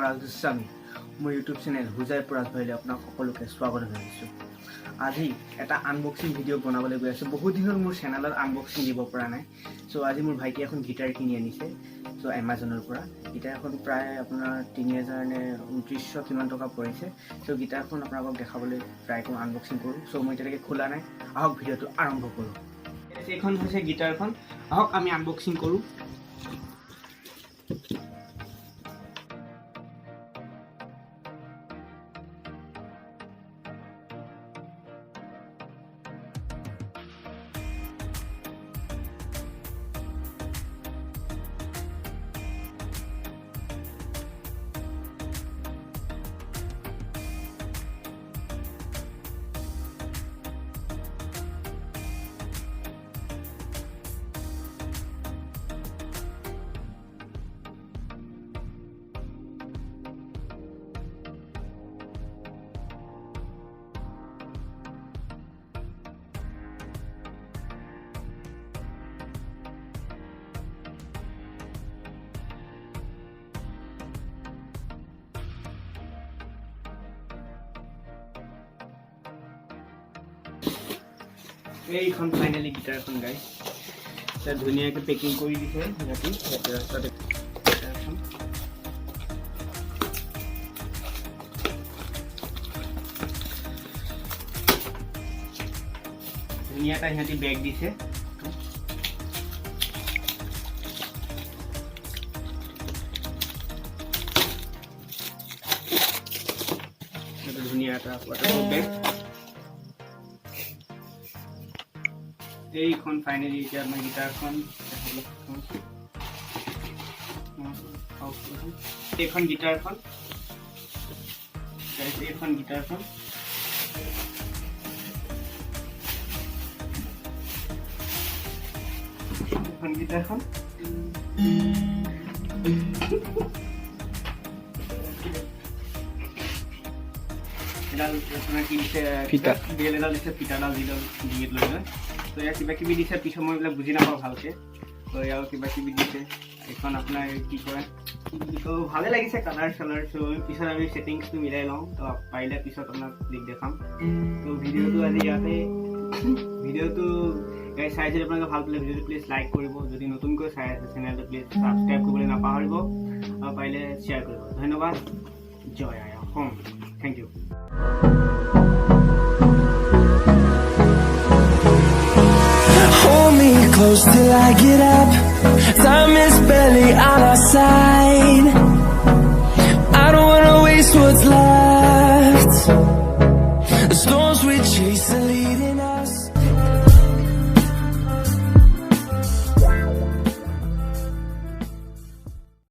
Parash Goswami, my YouTube channel Hojai Parash Bhai আপোনাক সকলোকে স্বাগত জনাইছো। আজি এটা আনবক্সিং ভিডিও বনাবলৈ গৈ আছো। বহুত দিনৰ মোৰ চেনেলত আনবক্সিং দিব পৰা নাই। সো আজি মোৰ ভাইটি এখন গিটাৰ কিনি আনিছে। সো Amazonৰ পৰা গিটাৰখন প্ৰায় আপোনাৰ 3000 নে 2900 কিমান টকা পৰিছে। সো গিটাৰখন আপোনাক দেখাবলৈ ট্ৰাই কৰোঁ, আনবক্সিং কৰোঁ। সো মই এতিয়ালৈকে খোলা নাই। আহক ভিডিওটো আৰম্ভ কৰোঁ। এইখন হৈছে গিটাৰখন। আহক আমি আনবক্সিং কৰোঁ। এইখন ফাইনালি গিটাৰখন গাইছ এটা ধুনীয়াকৈ পেকিং কৰি দিছে ইয়াতে ৰাস্তাতে গিটাৰখন ধুনীয়া এটা সিহঁতি বেগ দিছে এটা ধুনীয়া এটা বেগ এইখন ফাইনালি এতিয়া আমাৰ গিটাৰখন এইখন গিটাৰখন এইখন গিটাৰখন এইখন গিটাৰখন এডাল আপোনাৰ কি দিছে ফিটা ডিএল এডাল দিছে ফিটাডাল দিডাল ডিএল লৈ লয় তো ইয়াৰ কিবা কিবি দিছে পিছত মই এইবিলাক বুজি নাপাওঁ ভালকৈ তো ইয়াৰ কিবা কিবি দিছে এইখন আপোনাৰ কি কয় তো ভালে লাগিছে কালাৰ চালাৰ চ' পিছত আমি ছেটিংছটো মিলাই লওঁ তো পাৰিলে পিছত আপোনাক লিংক দেখাম তো ভিডিঅ'টো আজি ইয়াতে ভিডিঅ'টো গাইজ চাই যদি আপোনালোকে ভাল পালে ভিডিঅ'টো প্লিজ লাইক কৰিব যদি নতুনকৈ চাই আছে চেনেলটো প্লিজ ছাবস্ক্ৰাইব কৰিবলৈ নাপাহৰিব আৰু পাৰিলে শ্বেয়াৰ কৰিব ধন্যবাদ জয় আই Assam thank you Hold me close till I get up. Time is barely on our